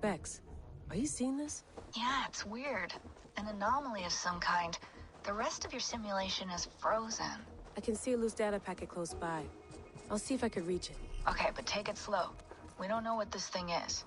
Bex, are you seeing this? Yeah, it's weird. An anomaly of some kind. The rest of your simulation is frozen. I can see a loose data packet close by. I'll see if I could reach it. Okay, but take it slow. We don't know what this thing is.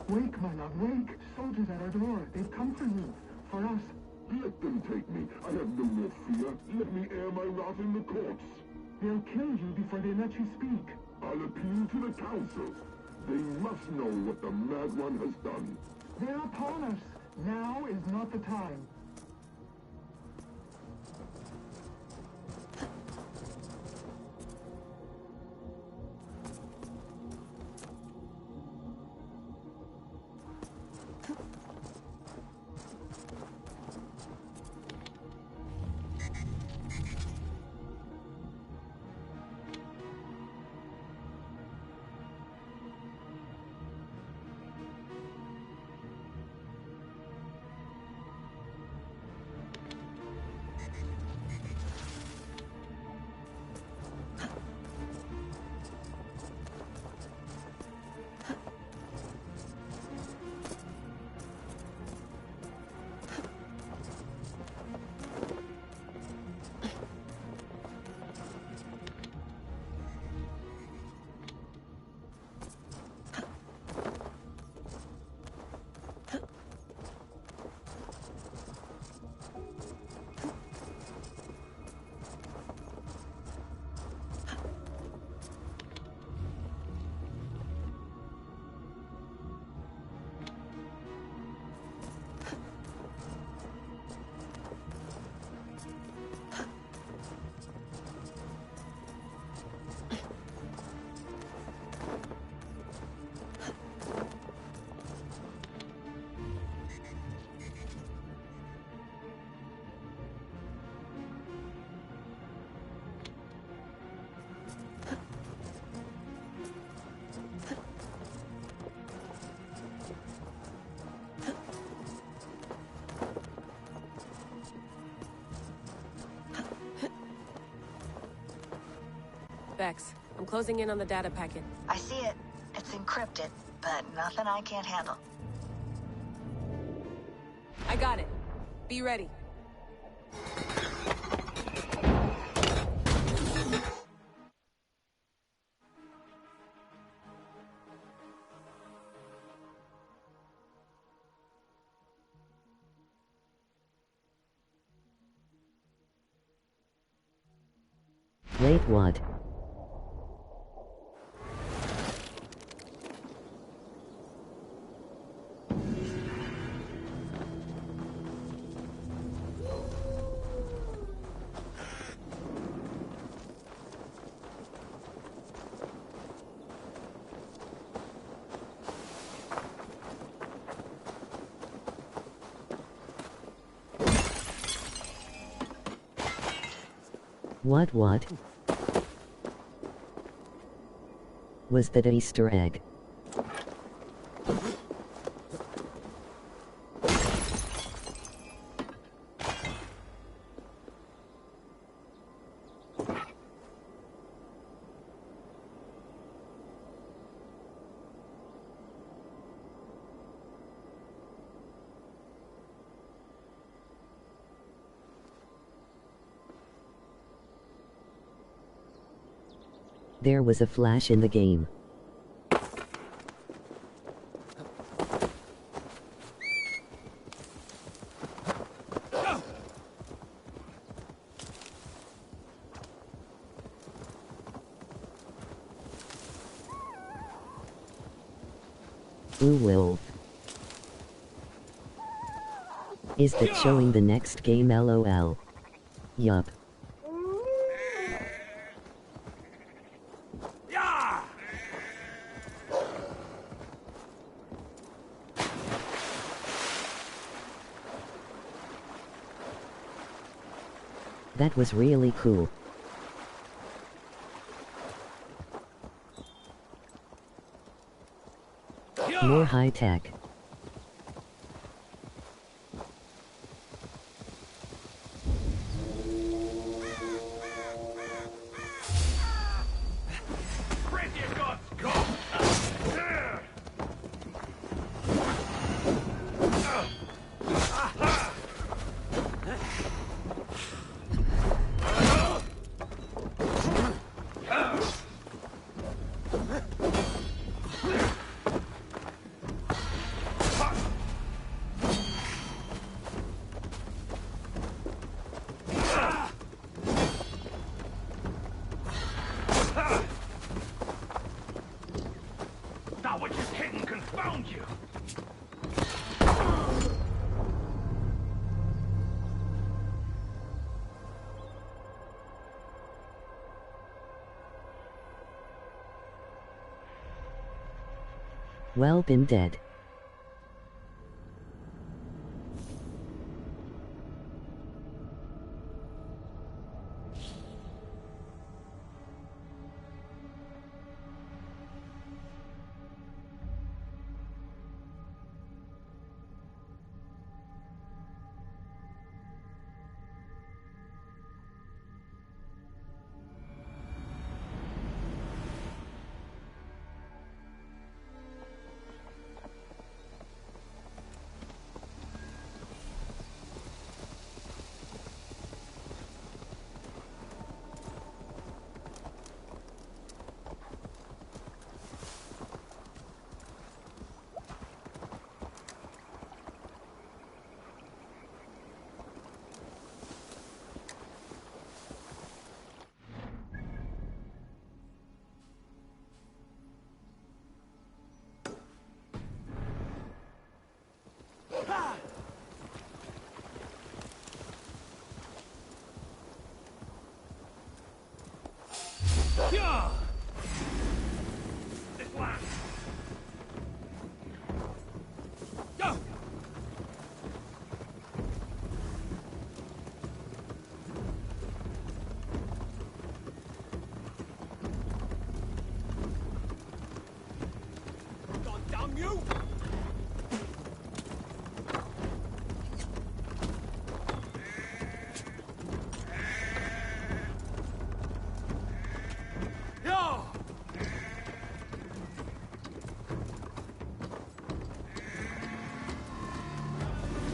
Wake, my love, wake! Soldiers at our door. They've come for you. For us. Let them take me. I have no more fear. Let me air my wrath in the courts. They'll kill you before they let you speak. I'll appeal to the council. They must know what the Mad One has done. They're upon us. Now is not the time. Bex, I'm closing in on the data packet. I see it. It's encrypted, but nothing I can't handle. I got it. Be ready. Wait, what? What? Was that an Easter egg? There was a flash in the game. Ooh, wolf. Is that showing the next game, lol? Yup. That was really cool. More high tech. Well, been dead.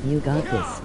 You got this.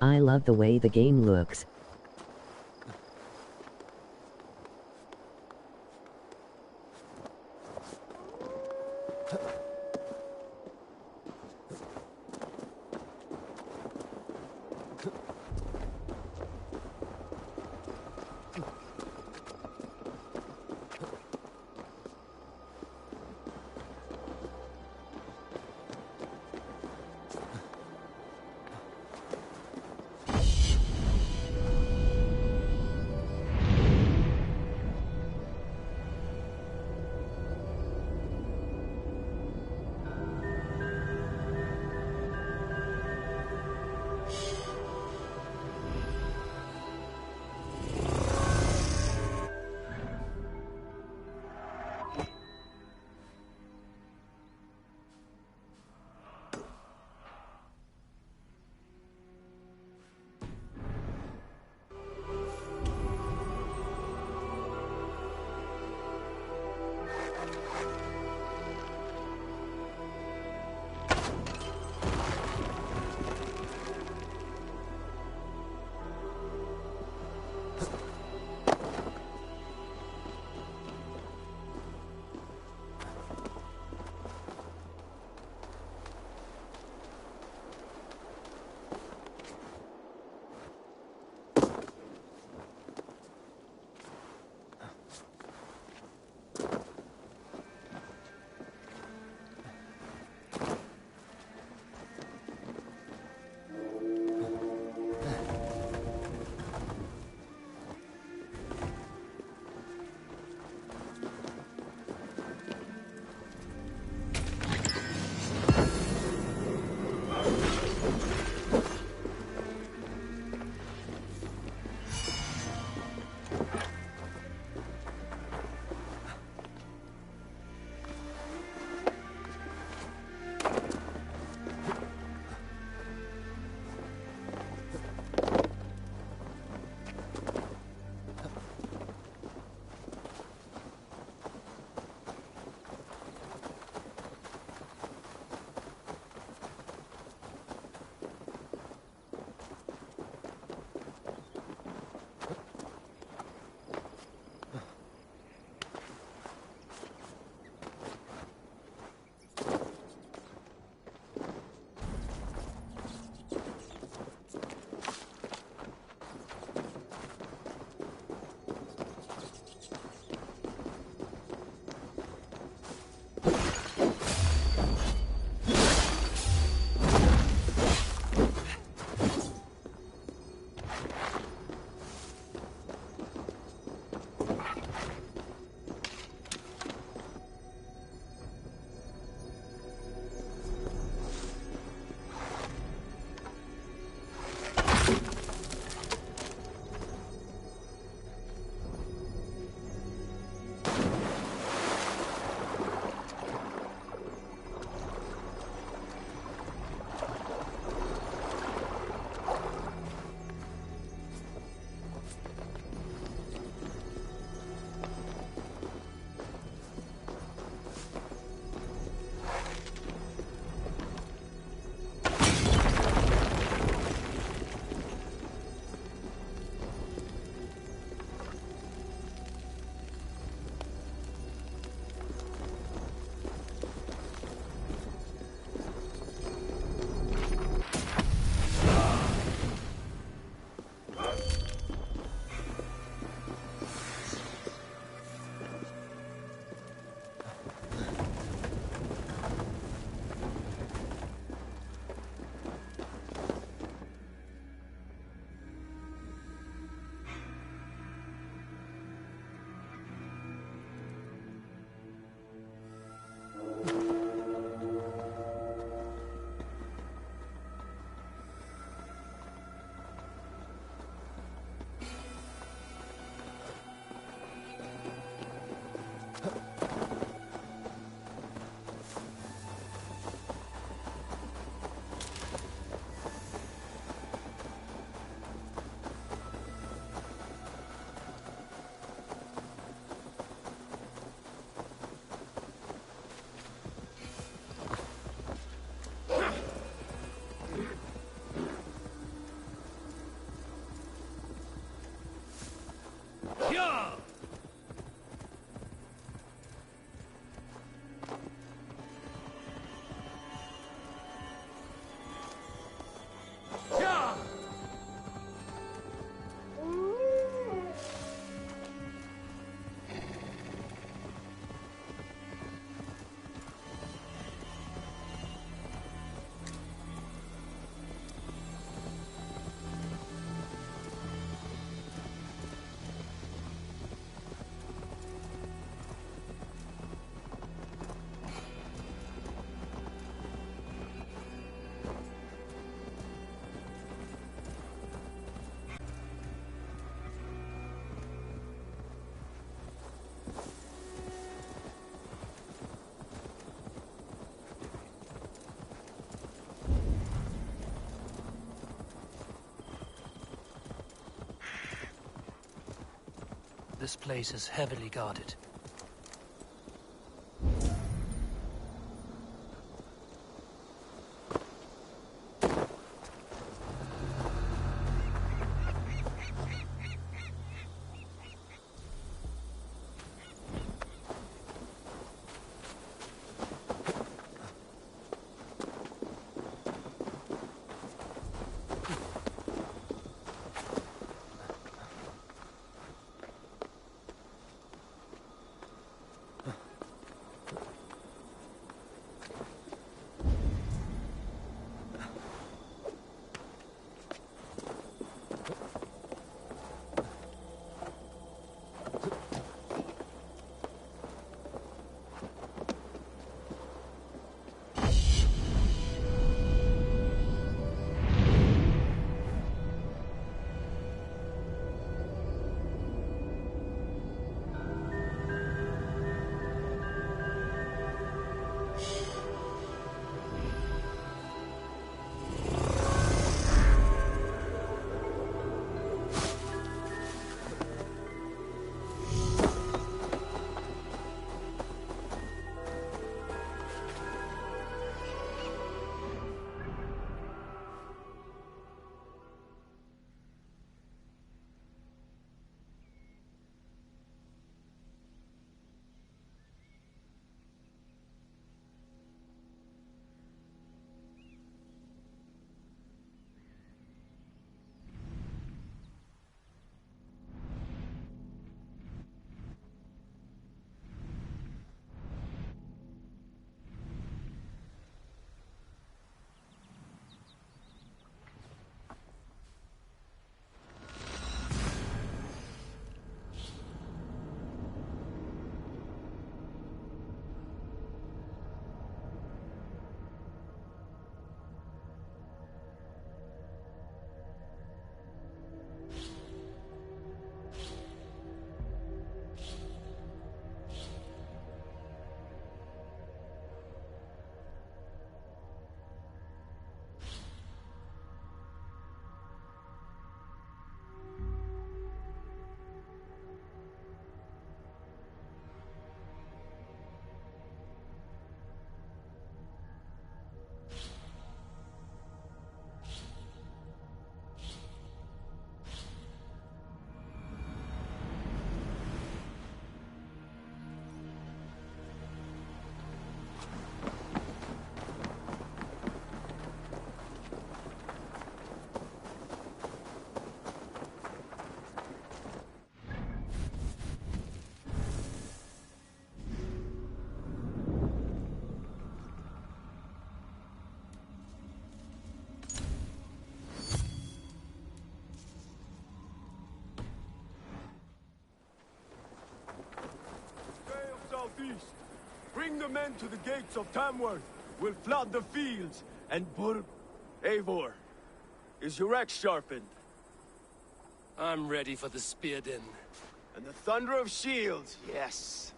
I love the way the game looks. this place is heavily guarded. Southeast. Bring the men to the gates of Tamworth. We'll flood the fields and Eivor, is your axe sharpened? I'm ready for the spear din. And the thunder of shields, yes.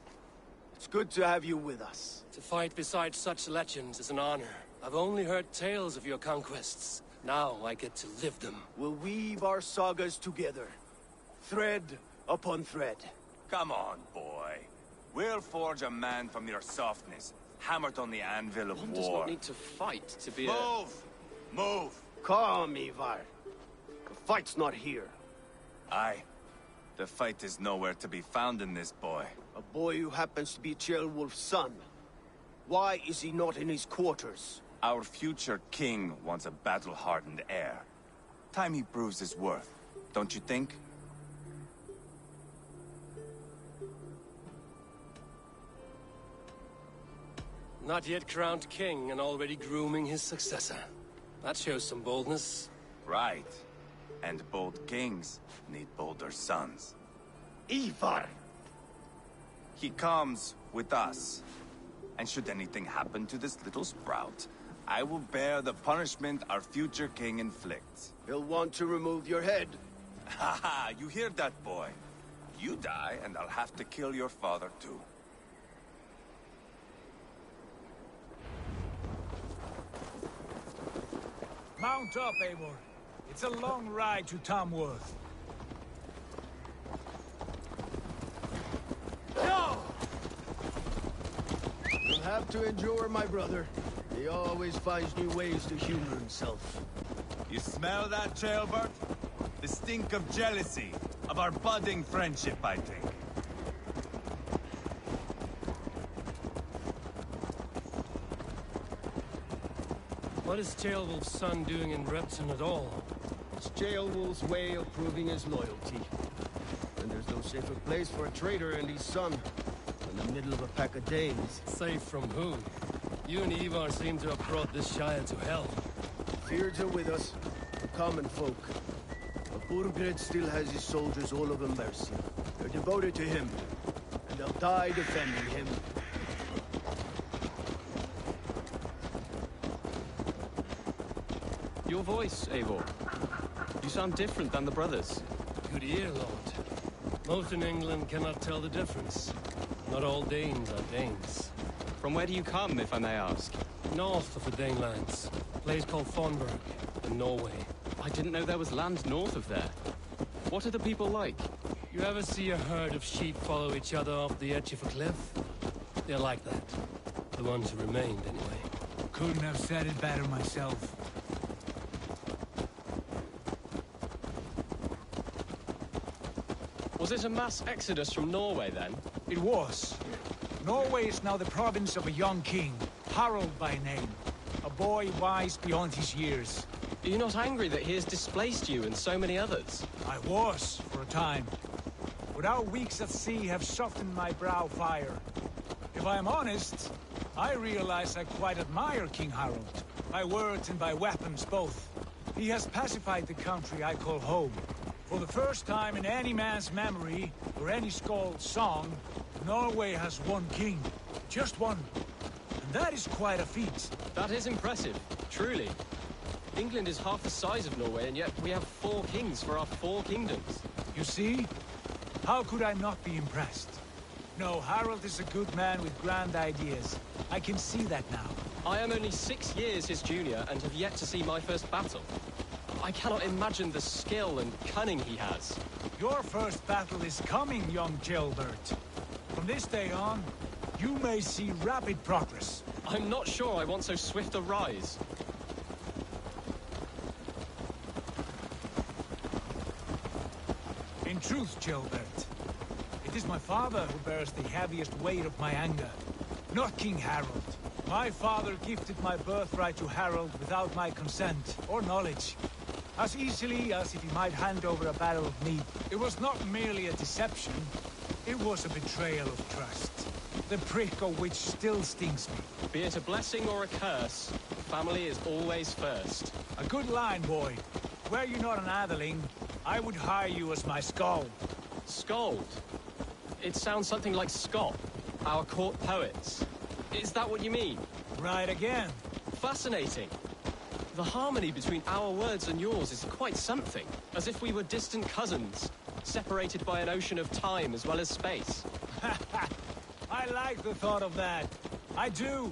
It's good to have you with us. To fight beside such legends is an honor. I've only heard tales of your conquests. Now I get to live them. We'll weave our sagas together. Thread upon thread. Come on, boy. We'll forge a man from your softness, hammered on the anvil of One war. does not need to fight to be Move! Move! Calm, Ivar. The fight's not here. Aye. The fight is nowhere to be found in this boy. A boy who happens to be Ceolwulf's son. Why is he not in his quarters? Our future king wants a battle-hardened heir. Time he proves his worth, don't you think? Not yet crowned king and already grooming his successor. That shows some boldness. Right. And bold kings need bolder sons. Ivar! He comes with us. And should anything happen to this little sprout, I will bear the punishment our future king inflicts. He'll want to remove your head. Haha, you hear that, boy? You die, and I'll have to kill your father, too. Mount up, Eivor. It's a long ride to Tamworth. have to endure, my brother. He always finds new ways to humor himself. You smell that, jailbird? The stink of jealousy, of our budding friendship, I think. What is Tailwolf's son doing in Repton at all? It's Jailwolf's way of proving his loyalty. And there's no safer place for a traitor and his son in the middle of a pack of Danes. Safe from who? You and Ivar seem to have brought this Shire to hell. Fears are with us, the common folk. But Burgred still has his soldiers all over Mercia. They're devoted to him, and they'll die defending him. Your voice, Eivor. You sound different than the brothers. Good ear, Lord. Most in England cannot tell the difference. Not all Danes are Danes. From where do you come, if I may ask? North of the Danelands. A place called Thornburg, in Norway. I didn't know there was land north of there. What are the people like? You ever see a herd of sheep follow each other off the edge of a cliff? They're like that. The ones who remained, anyway. Couldn't have said it better myself. Was it a mass exodus from Norway, then? It was. Norway is now the province of a young king, Harald by name. A boy wise beyond his years. Are you not angry that he has displaced you and so many others? I was, for a time. But our weeks at sea have softened my brow fire. If I am honest, I realize I quite admire King Harald. By words and by weapons both. He has pacified the country I call home. For the first time in any man's memory, or any skald's song, Norway has one king. Just one. And that is quite a feat. That is impressive, truly. England is half the size of Norway, and yet we have 4 kings for our 4 kingdoms. You see? How could I not be impressed? No, Harald is a good man with grand ideas. I can see that now. I am only 6 years his junior, and have yet to see my first battle. I cannot imagine the skill and cunning he has. Your first battle is coming, young jailbird. From this day on, you may see rapid progress. I'm not sure I want so swift a rise. In truth, jailbird, it is my father who bears the heaviest weight of my anger, not King Harald. My father gifted my birthright to Harald without my consent or knowledge. As easily as if he might hand over a barrel of meat. It was not merely a deception, it was a betrayal of trust. The prick of which still stings me. Be it a blessing or a curse, family is always first. A good line, boy. Were you not an atheling, I would hire you as my skald. Skald? It sounds something like Scott, our court poets. Is that what you mean? Right again. Fascinating. The harmony between our words and yours is quite something. As if we were distant cousins, separated by an ocean of time as well as space. I like the thought of that. I do.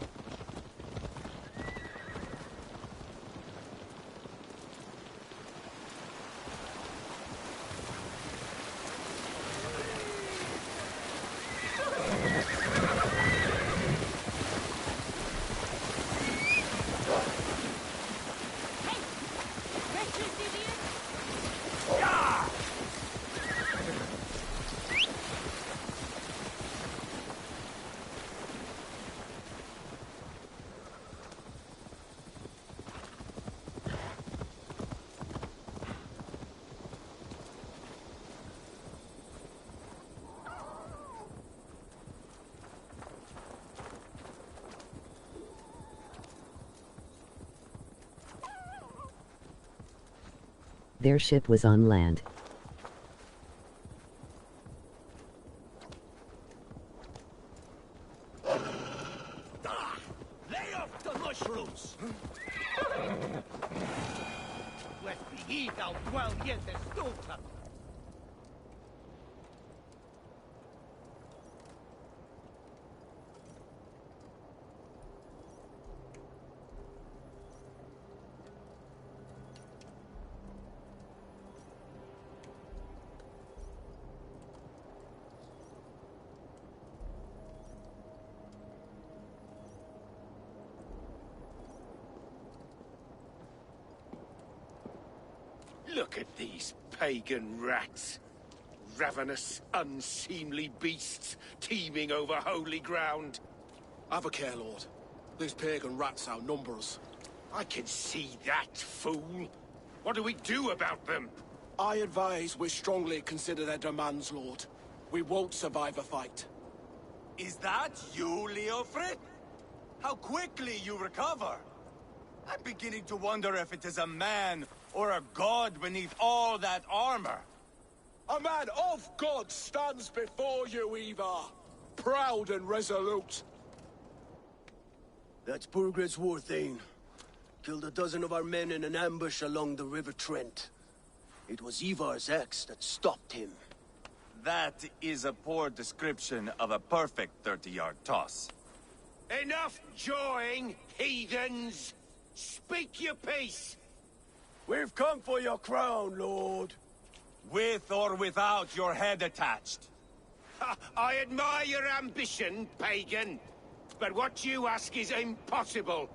Their ship was on land. Lay off the mushrooms! Pues hijita o cual dientes stulta! Look at these pagan rats. Ravenous, unseemly beasts teeming over holy ground. Have a care, Lord. These pagan rats outnumber us. I can see that, fool. What do we do about them? I advise we strongly consider their demands, Lord. We won't survive a fight. Is that you, Leofrid? How quickly you recover! I'm beginning to wonder if it is a man or a god beneath all that armor. A man of God stands before you, Eva. Proud and resolute. That's Burgred's war thane. Killed a dozen of our men in an ambush along the River Trent. It was Ivar's axe that stopped him. That is a poor description of a perfect 30-yard toss. Enough jawing, heathens! Speak your piece! We've come for your crown, Lord. With or without your head attached. I admire your ambition, pagan. But what you ask is impossible.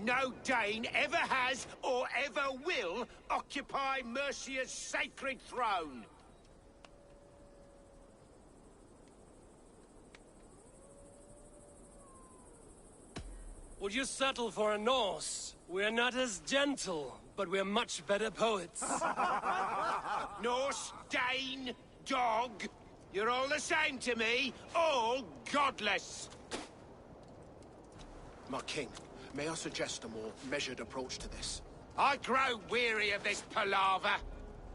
No Dane ever has or ever will occupy Mercia's sacred throne. Would you settle for a Norse? We're not as gentle, but we're much better poets. Norse, Dane, dog. You're all the same to me. All godless. My king, may I suggest a more measured approach to this? I grow weary of this palaver.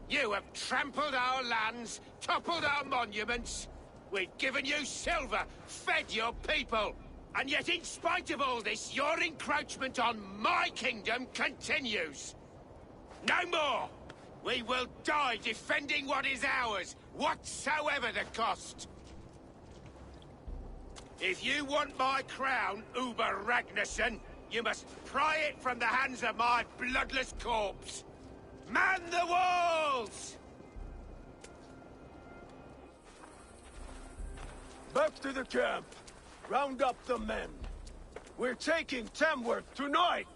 You have trampled our lands, toppled our monuments. We've given you silver, fed your people. And yet, in spite of all this, your encroachment on my kingdom continues. No more! We will die defending what is ours, whatsoever the cost. If you want my crown, Uber Ragnarsson, you must pry it from the hands of my bloodless corpse. Man the walls! Back to the camp. Round up the men. We're taking Tamworth tonight!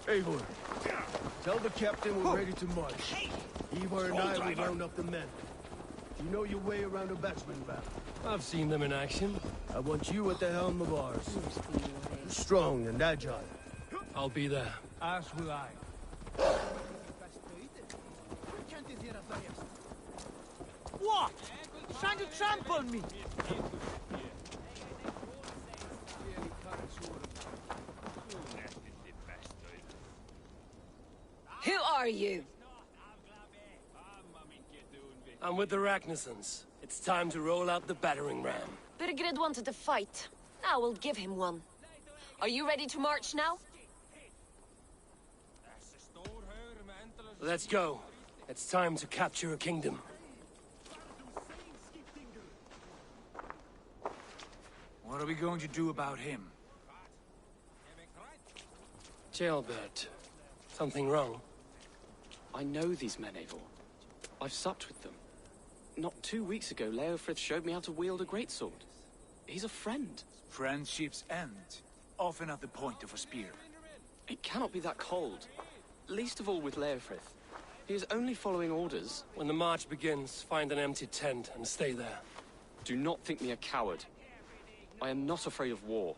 Eivor, tell the captain we're ready to march. Eivor and I will round up the men. You know your way around a batsman battle. I've seen them in action. I want you at the helm of ours. Strong and agile. I'll be there. As will I. What? Trying to trample me? Who are you? I'm with the Ragnarssons. It's time to roll out the battering ram. Birgrid wanted to fight. Now we'll give him one. Are you ready to march now? Let's go. It's time to capture a kingdom. What are we going to do about him? Jailbird. Something wrong? I know these men, Eivor. I've supped with them. Not 2 weeks ago, Leofrith showed me how to wield a greatsword. He's a friend. Friendships end, often at the point of a spear. It cannot be that cold. Least of all with Leofrith. He is only following orders. When the march begins, find an empty tent and stay there. Do not think me a coward. I am not afraid of war.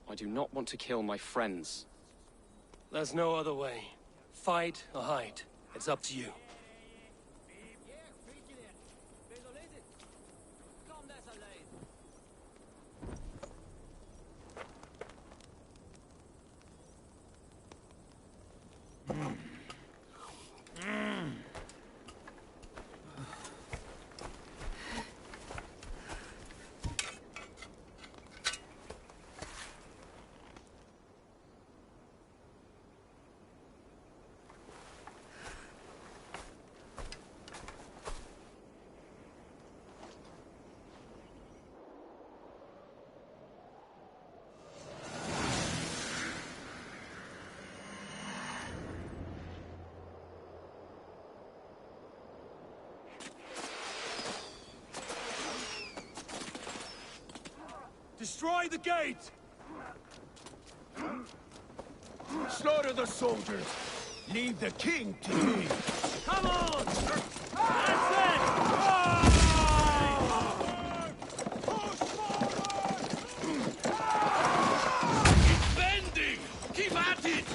I do not want to kill my friends. There's no other way. Fight or hide. It's up to you. Destroy the gate! Slaughter the soldiers. Leave the king to me. Come on! That's it! It's bending! Keep at it!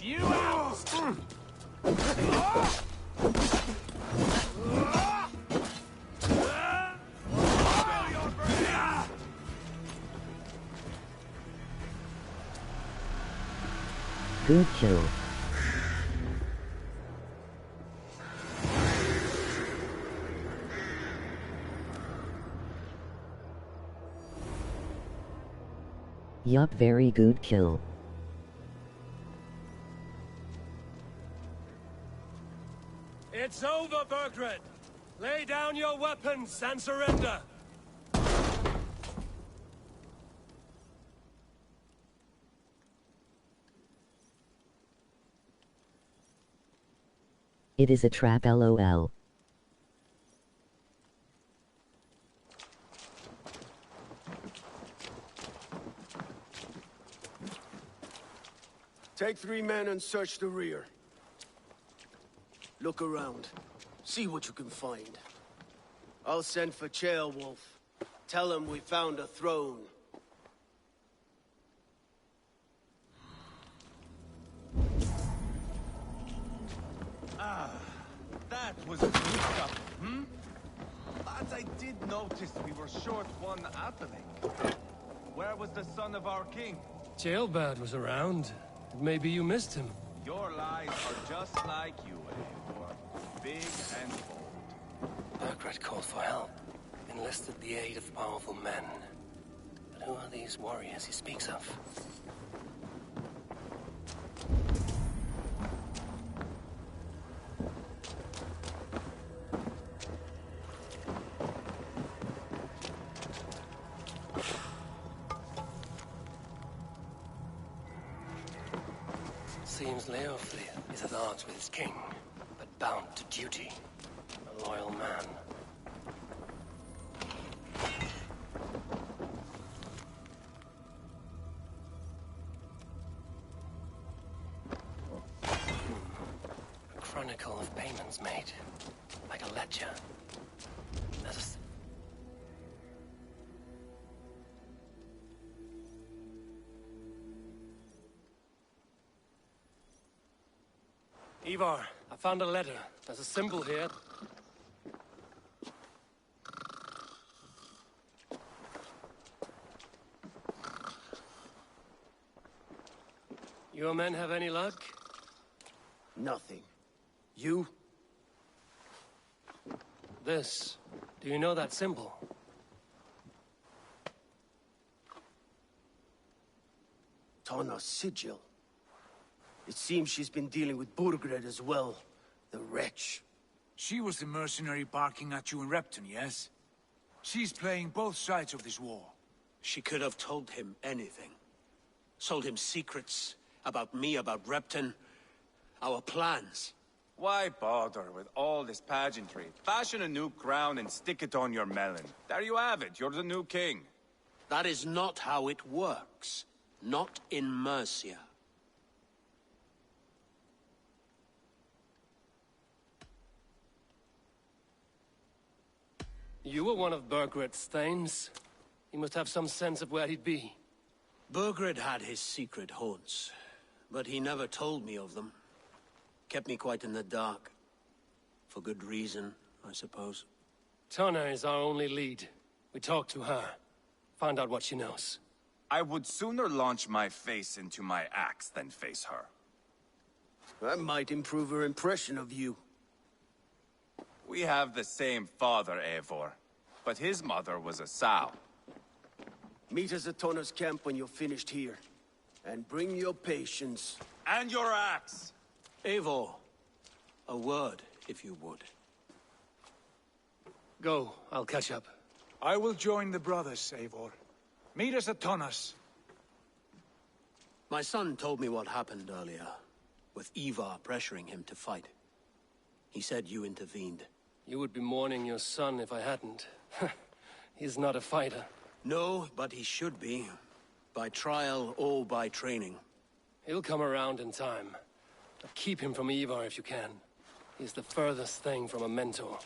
you out! Good kill. Yup, very good kill. It's over, Burgred! Lay down your weapons and surrender! It is a trap, lol. Take 3 men and search the rear. Look around. See what you can find. I'll send for Chaelwolf. Tell him we found a throne. That was a good couple, hmm? But I did notice we were short one atheling. Where was the son of our king? Jailbird was around. Maybe you missed him. Your lies are just like you, Eivor. Big and bold. Burgred called for help. Enlisted the aid of powerful men. But who are these warriors he speaks of? Seems Leofrith is at odds with his king, but bound to duty. A loyal man. A chronicle of payments made, like a ledger. There's Ivar, I found a letter. There's a symbol here. Your men have any luck? Nothing. You? This. Do you know that symbol? Tana's sigil. It seems she's been dealing with Burgred as well. The wretch. She was the mercenary barking at you in Repton, yes? She's playing both sides of this war. She could have told him anything. Sold him secrets about me, about Repton, our plans. Why bother with all this pageantry? Fashion a new crown and stick it on your melon. There you have it, you're the new king. That is not how it works. Not in Mercia. You were one of Burgred's thanes. He must have some sense of where he'd be. Burgred had his secret haunts, but he never told me of them. Kept me quite in the dark. For good reason, I suppose. Tana is our only lead. We talk to her. Find out what she knows. I would sooner launch my face into my axe than face her. That might improve her impression of you. We have the same father, Eivor, but his mother was a sow. Meet us at Tana's camp when you're finished here. And bring your patience. And your axe! Eivor, a word, if you would. Go, I'll catch up. I will join the brothers, Eivor. Meet us at Tana's. My son told me what happened earlier, with Ivar pressuring him to fight. He said you intervened. You would be mourning your son if I hadn't. He's not a fighter. No, but he should be. By trial or by training. He'll come around in time. But keep him from Ivar if you can. He's the furthest thing from a mentor.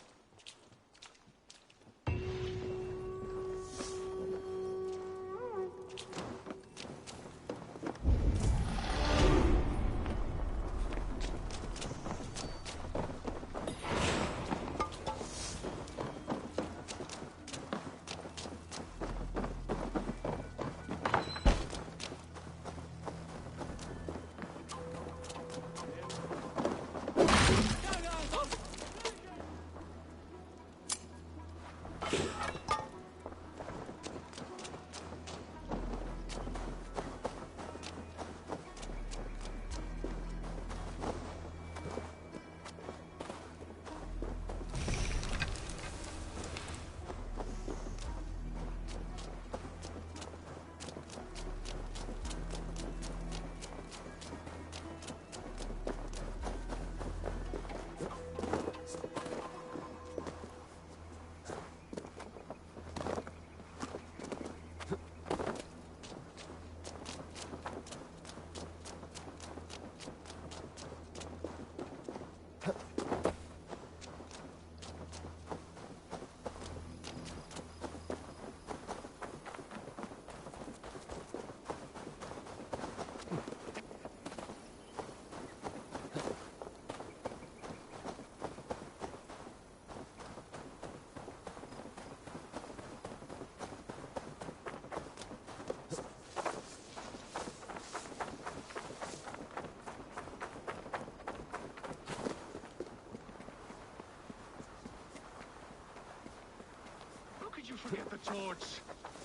Get the torch.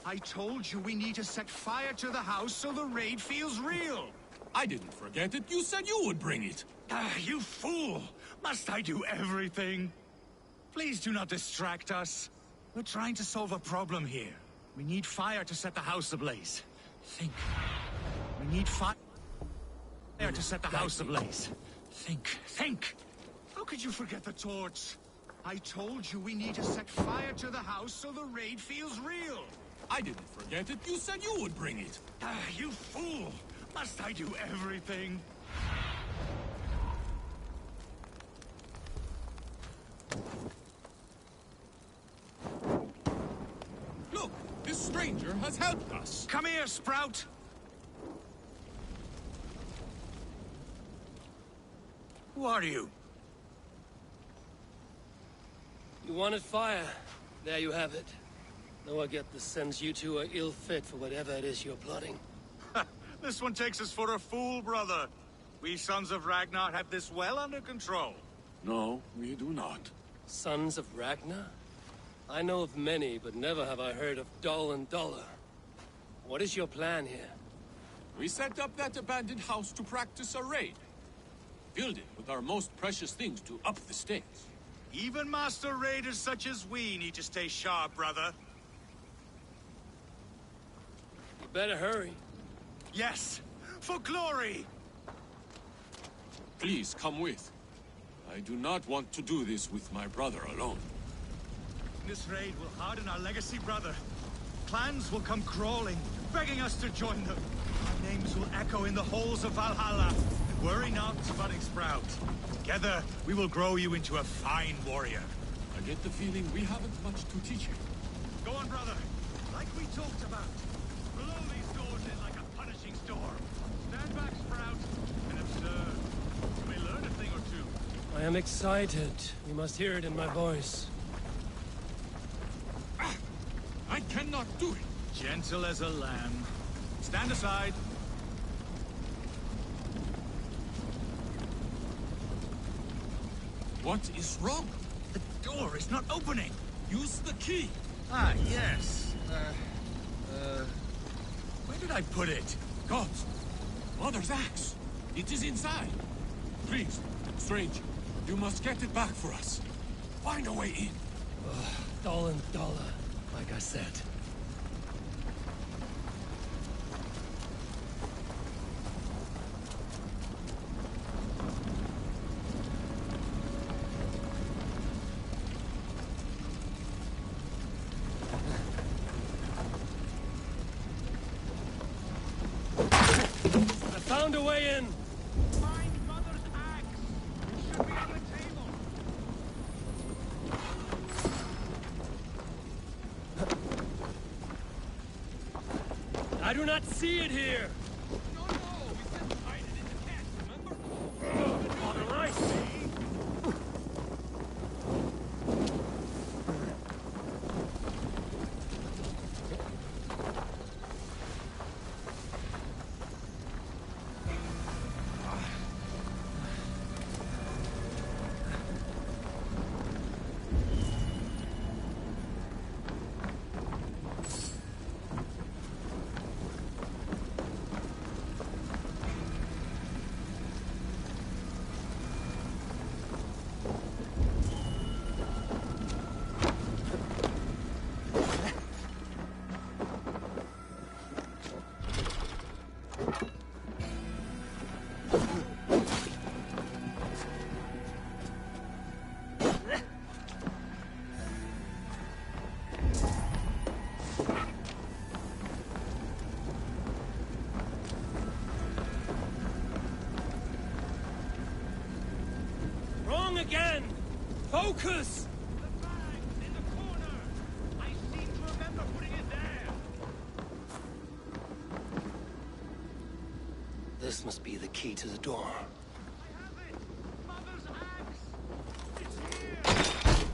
I told you we need to set fire to the house so the raid feels real. I didn't forget it. You said you would bring it. You fool! Must I do everything? Please do not distract us. We're trying to solve a problem here. We need fire to set the house ablaze. Think. We need fire to set the house ablaze. Think. How could you forget the torch? I told you we need to set fire to the house so the raid feels real. I didn't forget it. You said you would bring it. You fool! Must I do everything? Look, this stranger has helped us. Come here, Sprout! Who are you? You wanted fire. There you have it. Though I get the sense you two are ill fit for whatever it is you're plotting. This one takes us for a fool, brother. We sons of Ragnar have this well under control. No, we do not. Sons of Ragnar? I know of many, but never have I heard of Dull and Duller. What is your plan here? We set up that abandoned house to practice a raid. Filled it with our most precious things to up the stakes. Even master raiders such as we need to stay sharp, brother. You better hurry. Yes, for glory! Please come with. I do not want to do this with my brother alone. This raid will harden our legacy, brother. Clans will come crawling, begging us to join them. Our names will echo in the halls of Valhalla. Worry not, budding Sprout. Together, we will grow you into a fine warrior. I get the feeling we haven't much to teach you. Go on, brother. Like we talked about. Blow these doors in like a punishing storm. Stand back, Sprout, and observe. You may learn a thing or two. I am excited. You must hear it in my voice. I cannot do it. Gentle as a lamb. Stand aside. What is wrong? The door is not opening. Use the key. Ah, yes. Where did I put it? Gods! Mother's axe! It is inside. Please, stranger, you must get it back for us. Find a way in. Dull and Duller, like I said. Found a way in! Find Mother's axe! It should be on the table! I do not see it here! No, we said to hide it in the cache, remember? Father, I see! Again! Focus! The bag in the corner! I seem to remember putting it there! This must be the key to the door. I have it! Mother's axe! It's here!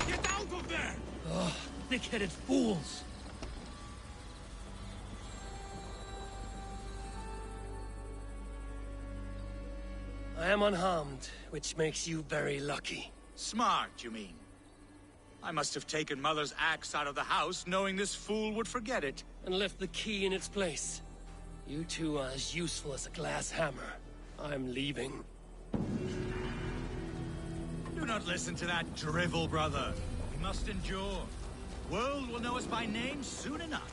Get out of there! Oh, thick-headed fools! I am unharmed, which makes you very lucky. Smart, you mean? I must have taken Mother's axe out of the house, knowing this fool would forget it. And left the key in its place. You two are as useful as a glass hammer. I'm leaving. Do not listen to that drivel, brother. We must endure. World will know us by name soon enough.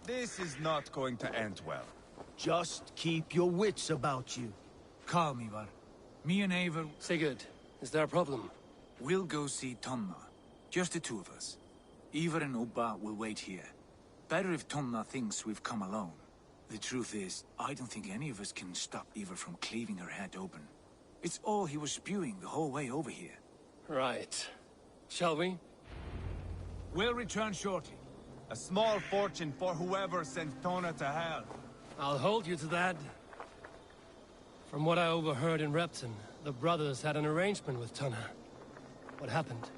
This is not going to end well. Just keep your wits about you. Calm, Ivar. Me and Eivor... Sigurd, is there a problem? We'll go see Tonna. Just the two of us. Ivar and Ubba will wait here. Better if Tonna thinks we've come alone. The truth is, I don't think any of us can stop Ivar from cleaving her head open. It's all he was spewing the whole way over here. Right. Shall we? We'll return shortly. A small fortune for whoever sent Tona to hell. I'll hold you to that. From what I overheard in Repton, the brothers had an arrangement with Tonna. What happened?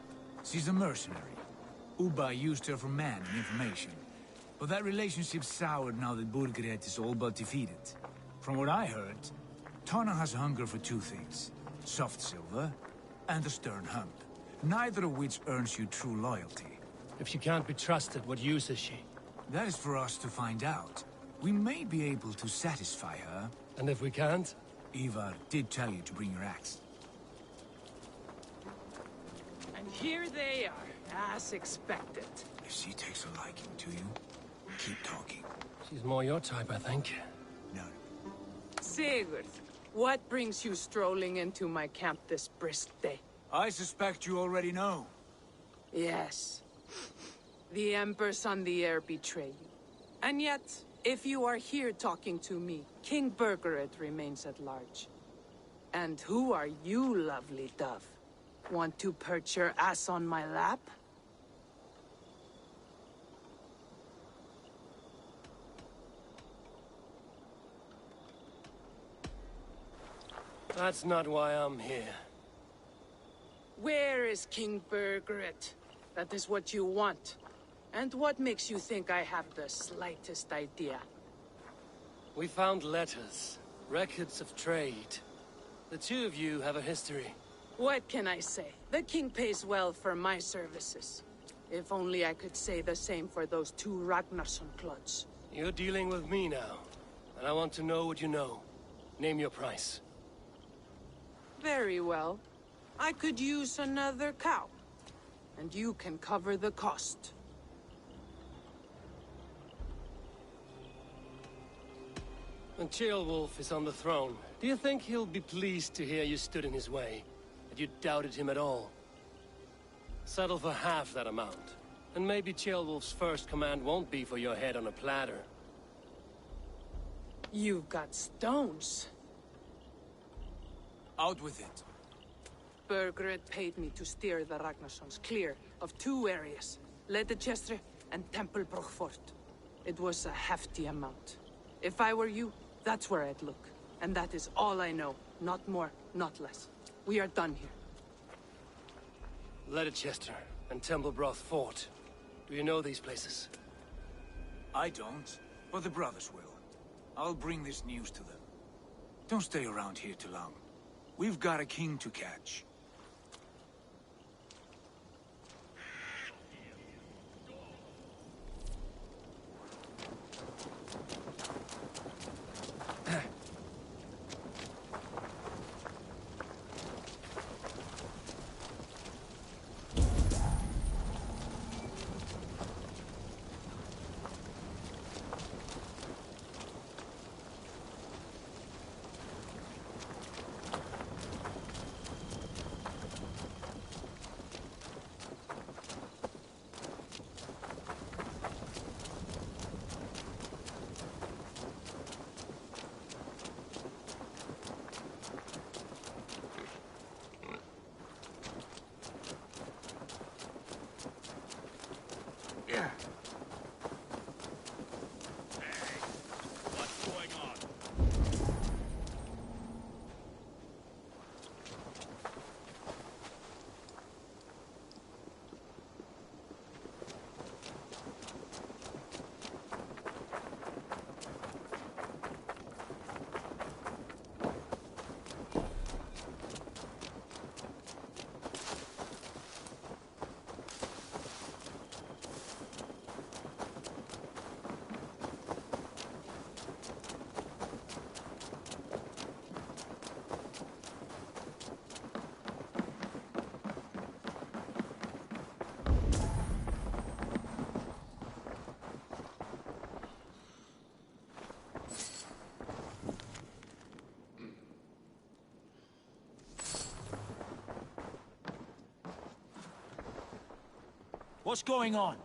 She's a mercenary. Ubba used her for man and information. But that relationship soured now that Burgred is all but defeated. From what I heard, Tonna has hunger for two things. Soft silver and a stern hump. Neither of which earns you true loyalty. If she can't be trusted, what use is she? That is for us to find out. We may be able to satisfy her. And if we can't? Ivar did tell you to bring your axe. And here they are, as expected. If she takes a liking to you, keep talking. She's more your type, I think. No. Sigurd, what brings you strolling into my camp this brisk day? I suspect you already know. Yes. The Emperor's on the air betrayed you. And yet, if you are here talking to me, King Burgred remains at large. And who are you, lovely dove? Want to perch your ass on my lap? That's not why I'm here. Where is King Burgred? That is what you want. And what makes you think I have the slightest idea? We found letters, records of trade. The two of you have a history. What can I say? The king pays well for my services. If only I could say the same for those two Ragnarsson clods. You're dealing with me now, and I want to know what you know. Name your price. Very well. I could use another cow. And you can cover the cost. When Ceolwulf is on the throne, do you think he'll be pleased to hear you stood in his way? That you doubted him at all? Settle for half that amount. And maybe Ceolwulf's first command won't be for your head on a platter. You've got stones. Out with it. Burgred paid me to steer the Ragnarssons clear of two areas, Ledechestre and Tempelbroch Fort. It was a hefty amount. If I were you, that's where I'd look. And that is all I know. Not more, not less. We are done here. Leicester and Templebroth Fort. Do you know these places? I don't, but the brothers will. I'll bring this news to them. Don't stay around here too long. We've got a king to catch. What's going on?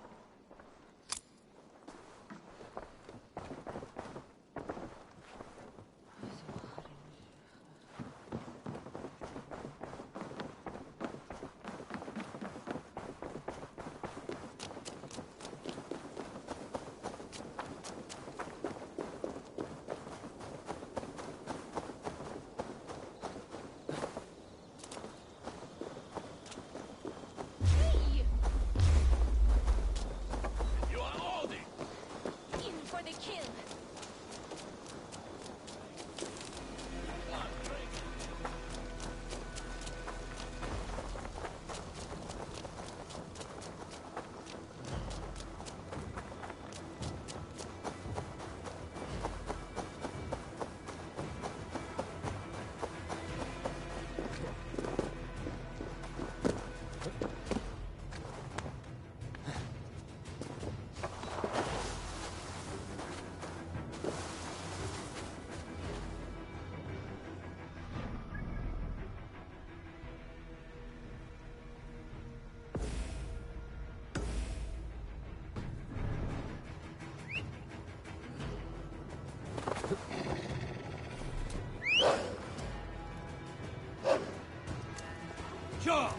Sure.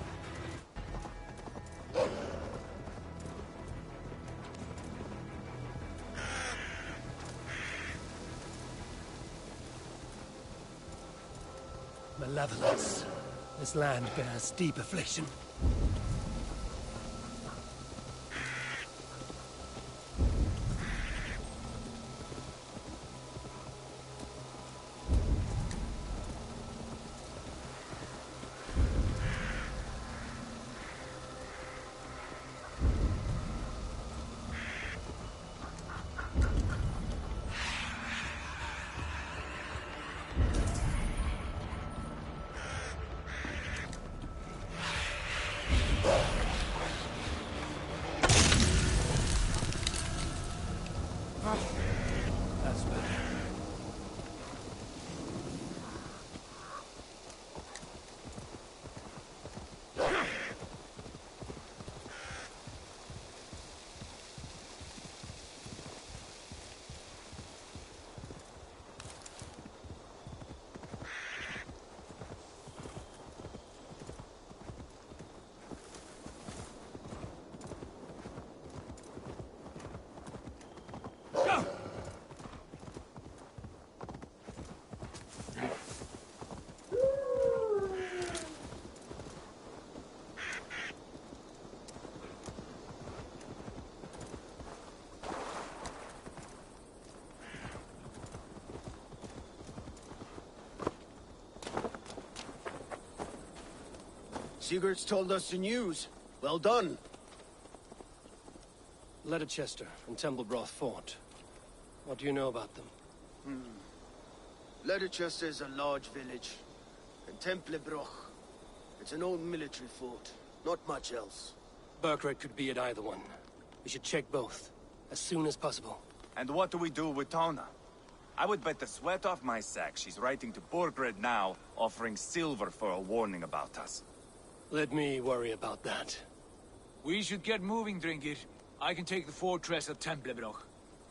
Malevolence. This land bears deep affliction. Sigurd's told us the news. Well done. Leicester and Templebroth fought. What do you know about them? Leicester is a large village. And Templebroch. It's an old military fort. Not much else. Burkred could be at either one. We should check both. As soon as possible. And what do we do with Tona? I would bet the sweat off my sack she's writing to Burkred now, offering silver for a warning about us. Let me worry about that. We should get moving, Drinkit. I can take the fortress of Templebroch.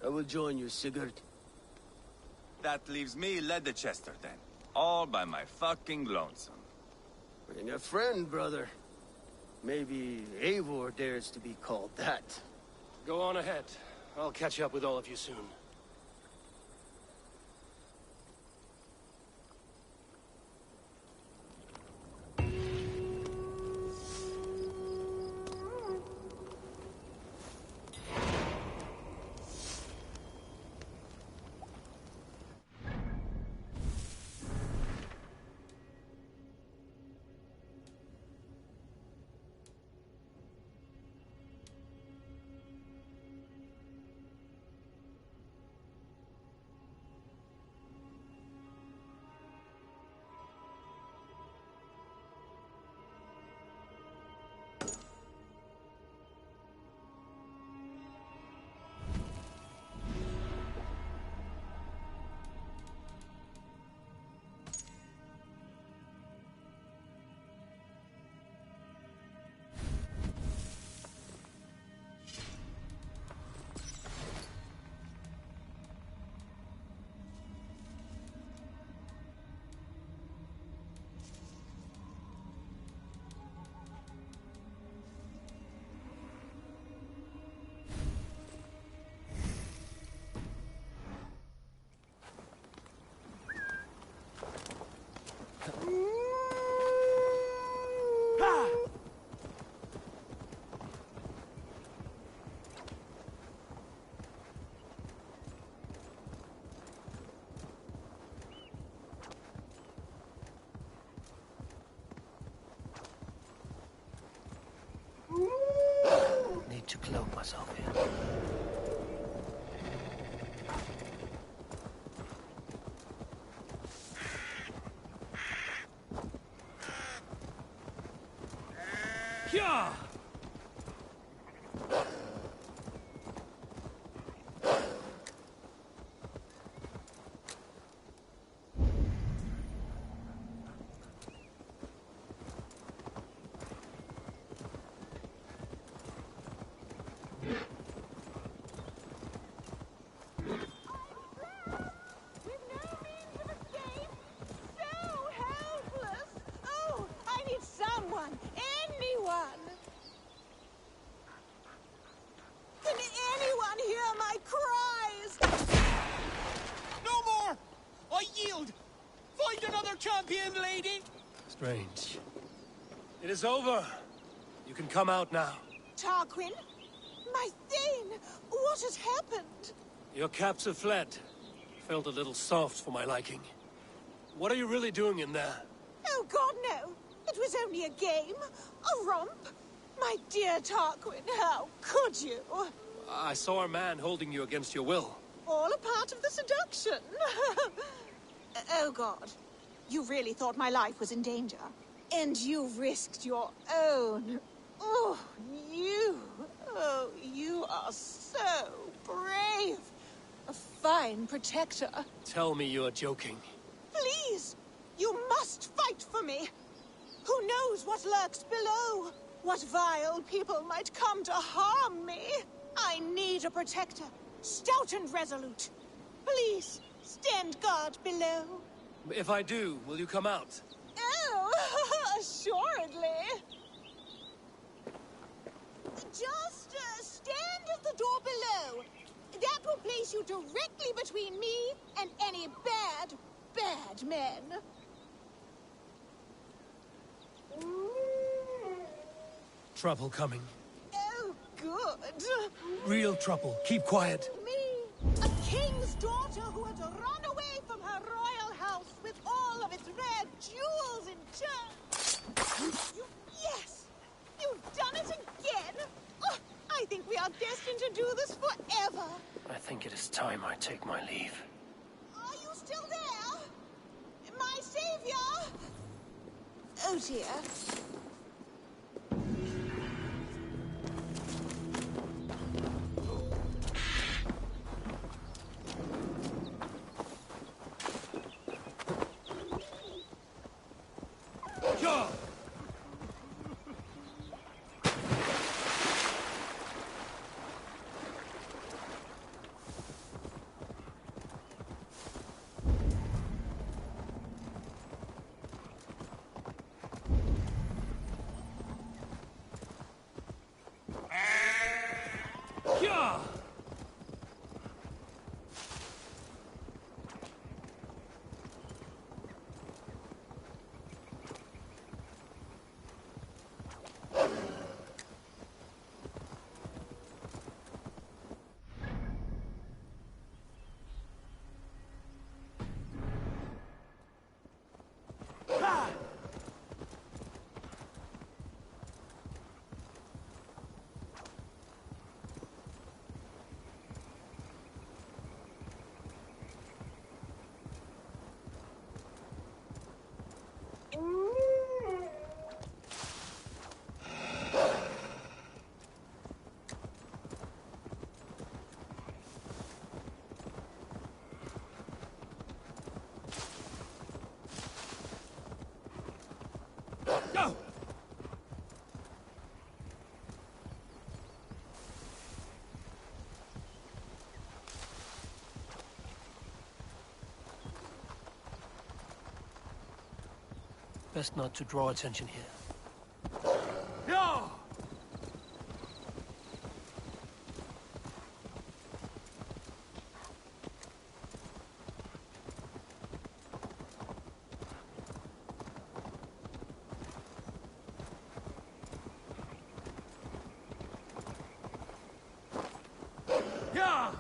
I will join you, Sigurd. That leaves me Leicester then. All by my fucking lonesome. Bring a friend, brother. Maybe Eivor dares to be called that. Go on ahead. I'll catch up with all of you soon. Need to cloak myself here. Yeah! Champion lady? Strange. It is over. You can come out now. Tarquin? My Thane! What has happened? Your captor fled. Felt a little soft for my liking. What are you really doing in there? Oh, God, no. It was only a game. A romp. My dear Tarquin, how could you? I saw a man holding you against your will. All a part of the seduction. Oh, God. You really thought my life was in danger. And you risked your own. Oh, you are so brave. A fine protector. Tell me you are joking. Please, you must fight for me. Who knows what lurks below? What vile people might come to harm me? I need a protector, stout and resolute. Please, stand guard below. If I do, will you come out? Oh, assuredly. Just stand at the door below. That will place you directly between me and any bad men. Trouble coming. Oh, good. Real trouble. Keep quiet. Me, a king's daughter who had run away from her royal house with all of its rare jewels in tow. do this forever. I think it is time I take my leave. Are you still there? My savior? Oh dear. Best not to draw attention here. No! Yeah!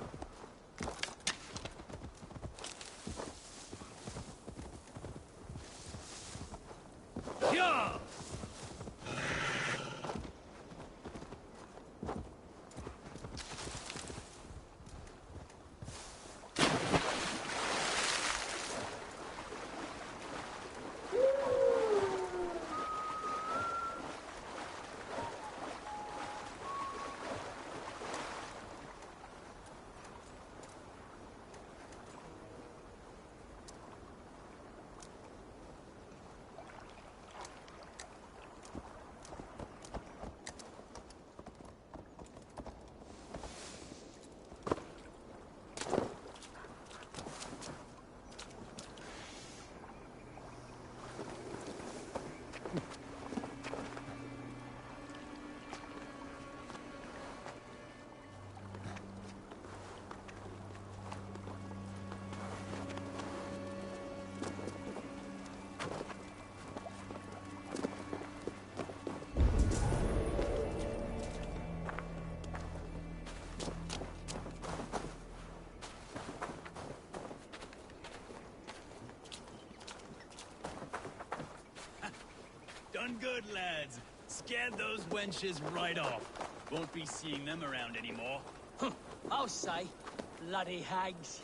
Yeah! Done good, lads. Scared those wenches right off. Won't be seeing them around anymore. I'll say. Bloody hags.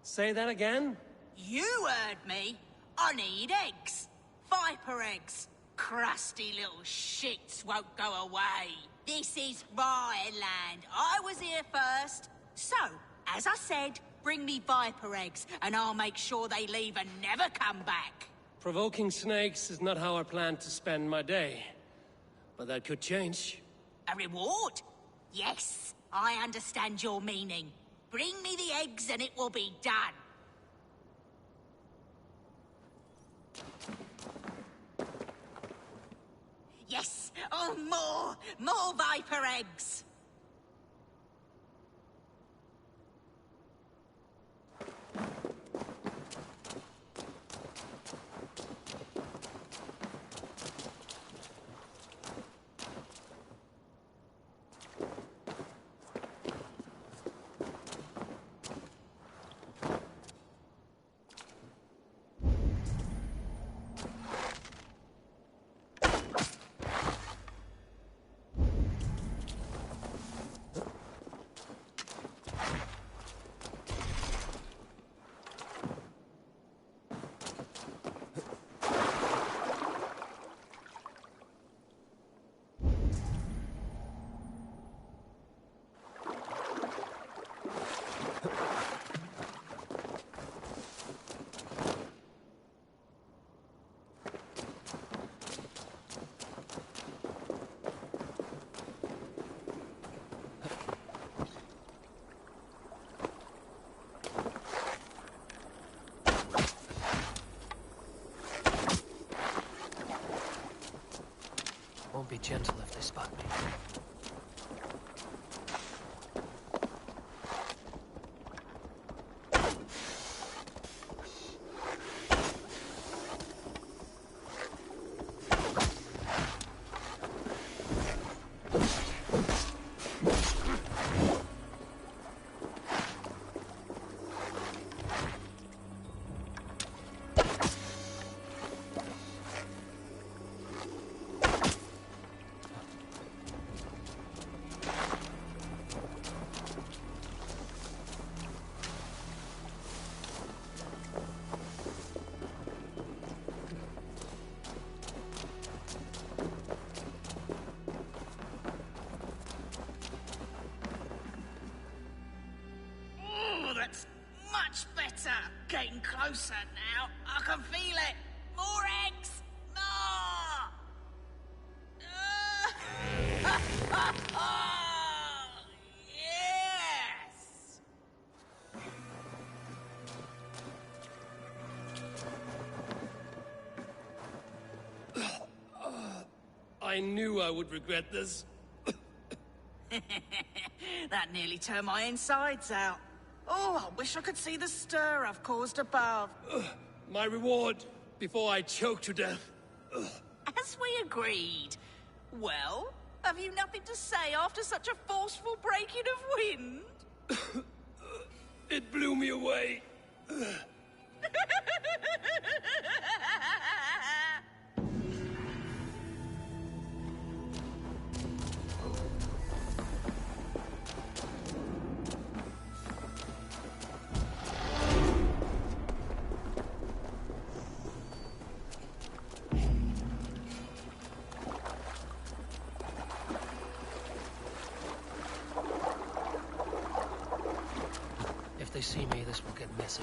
Say that again? You heard me. I need eggs. Viper eggs. Crusty little shits won't go away. This is my land. I was here first. So, As I said, bring me viper eggs, and I'll make sure they leave and never come back. Provoking snakes is not how I plan to spend my day. But that could change. A reward? Yes, I understand your meaning. Bring me the eggs and it will be done. Yes! Oh, more! More viper eggs! Won't be gentle if they spot me. Getting closer now. I can feel it. More eggs. More. Yes. I knew I would regret this. That nearly turned my insides out. Oh, I wish I could see the stir I've caused above. My reward, before I choke to death. As we agreed. Well, have you nothing to say after such a forceful breaking of wind? It blew me away. If they see me, this will get messy.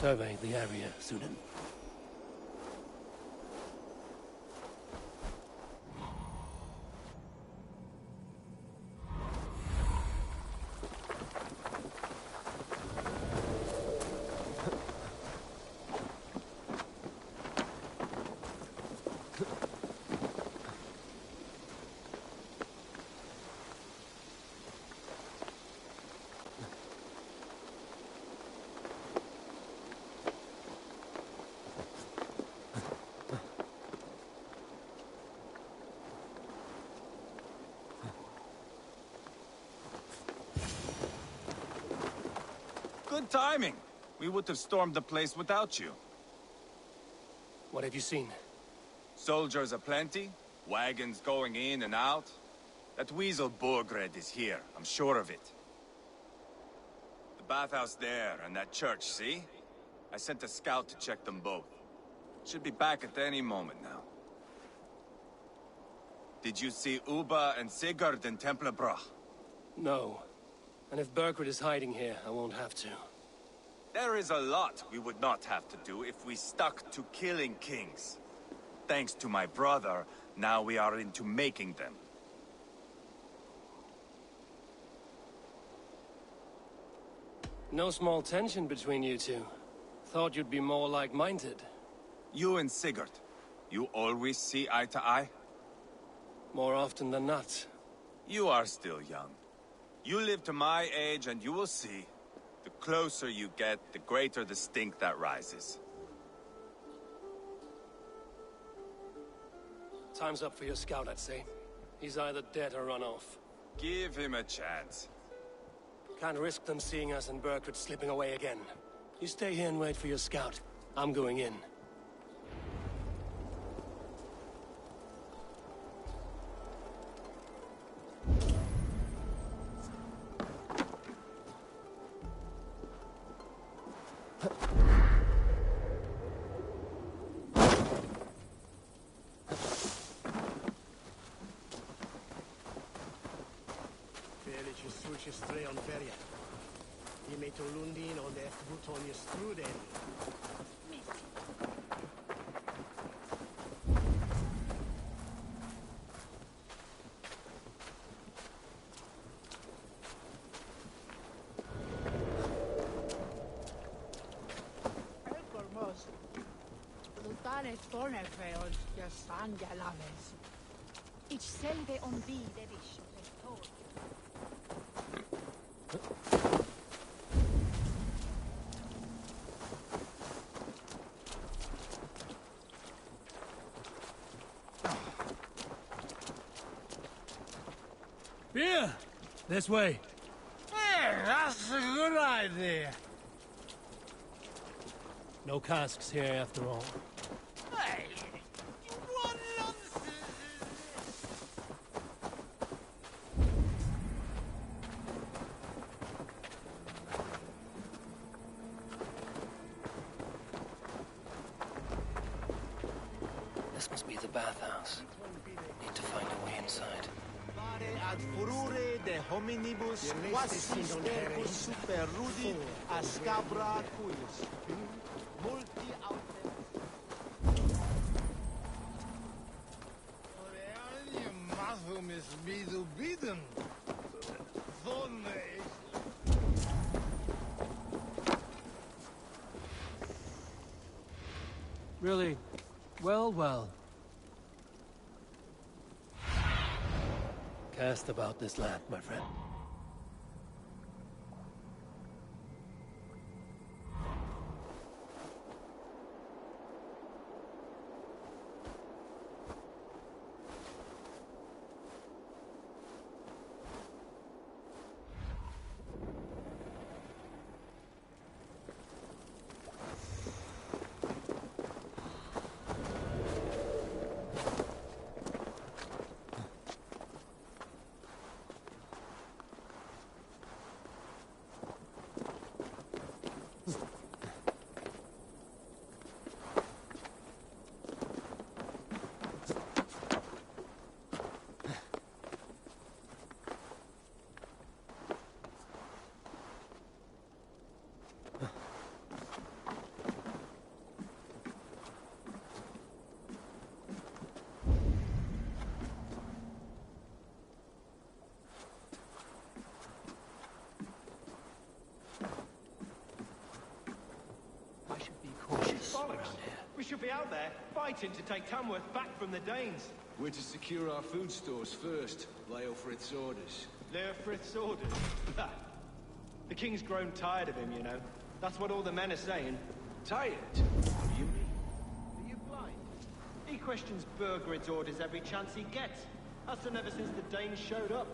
Survey the area, Sudan. Good timing. We would have stormed the place without you. What have you seen? Soldiers aplenty, wagons going in and out. That weasel Borgred is here, I'm sure of it. The bathhouse there and that church, see? I sent a scout to check them both. Should be back at any moment now. Did you see Uba and Sigurd in Templebrach? No. And if Berkred is hiding here, I won't have to. There is a lot we would not have to do if we stuck to killing kings. Thanks to my brother, now we are into making them. No small tension between you two. Thought you'd be more like-minded. You and Sigurd, you always see eye to eye? More often than not. You are still young. You live to my age and you will see. The closer you get, the greater the stink that rises. Time's up for your scout, I'd say. He's either dead or run off. Give him a chance. Can't risk them seeing us and Berkred slipping away again. You stay here and wait for your scout. I'm going in. Stray on Feria. I may to Lundin on the Butonia Struden. Elkormos. Lutane Thornefeos, Yasan Galaves. Ich selve on thee, Devish. Here! This way. Hey, that's a good idea. No casks here after all. Hey, what nonsense This must be the bathhouse. Need to find a way inside. ad furore de hominibus quasis per super rudi a scabra cuius. Multi autem. Reali mathum is bidu bidum. Thonne. Really? Well, well. Cast about this land, my friend. around here. We should be out there, fighting to take Tamworth back from the Danes. We're to secure our food stores first. Leofrith's orders. Leofrith's orders? The king's grown tired of him, you know. That's what all the men are saying. Tired? What do you mean? Are you blind? He questions Burgred's orders every chance he gets. That's done ever since the Danes showed up.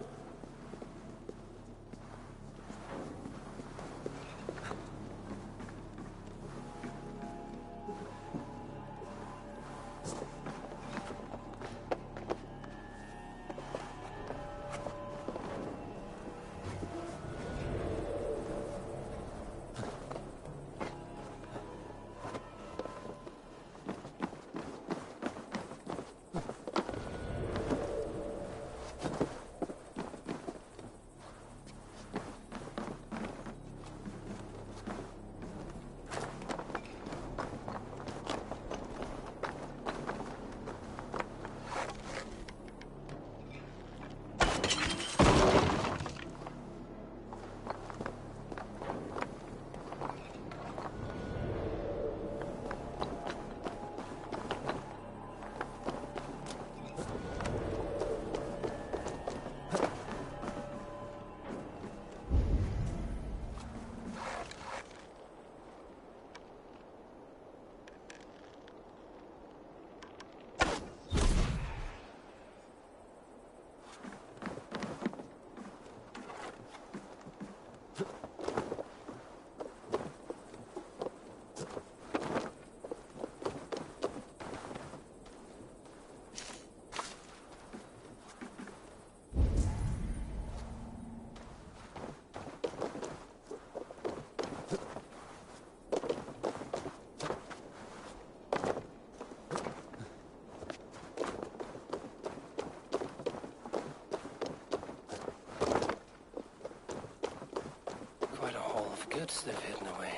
Goods they've hidden away.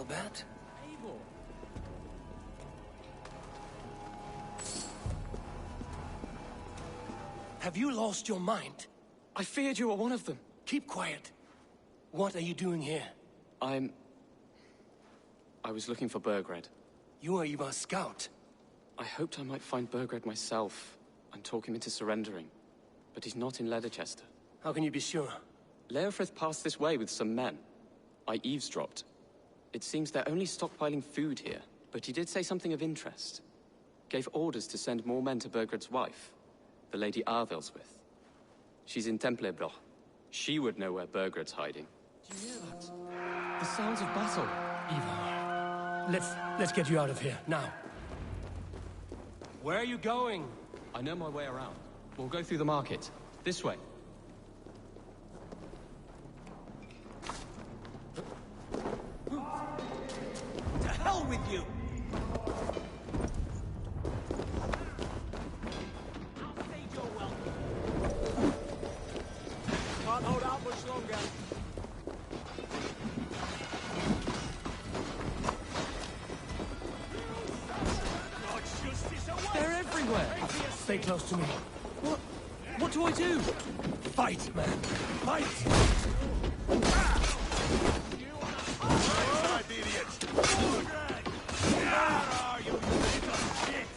That? Have you lost your mind? I feared you were one of them. Keep quiet. What are you doing here? I was looking for Burgred. You are Ivar's scout. I hoped I might find Burgred myself and talk him into surrendering. But he's not in Leatherchester. How can you be sure? Leofrith passed this way with some men. I eavesdropped. It seems they're only stockpiling food here, but he did say something of interest. Gave orders to send more men to Burgred's wife, the Lady Arvelswith. She's in Templebroch. She would know where Burgred's hiding. Do you hear that? The sounds of battle. Ivar, let's get you out of here, now. Where are you going? I know my way around. We'll go through the market. This way. much longer. They're everywhere! Stay close to me. What? What do I do? Fight, man. Fight! Right, idiot! Where are you, little shit?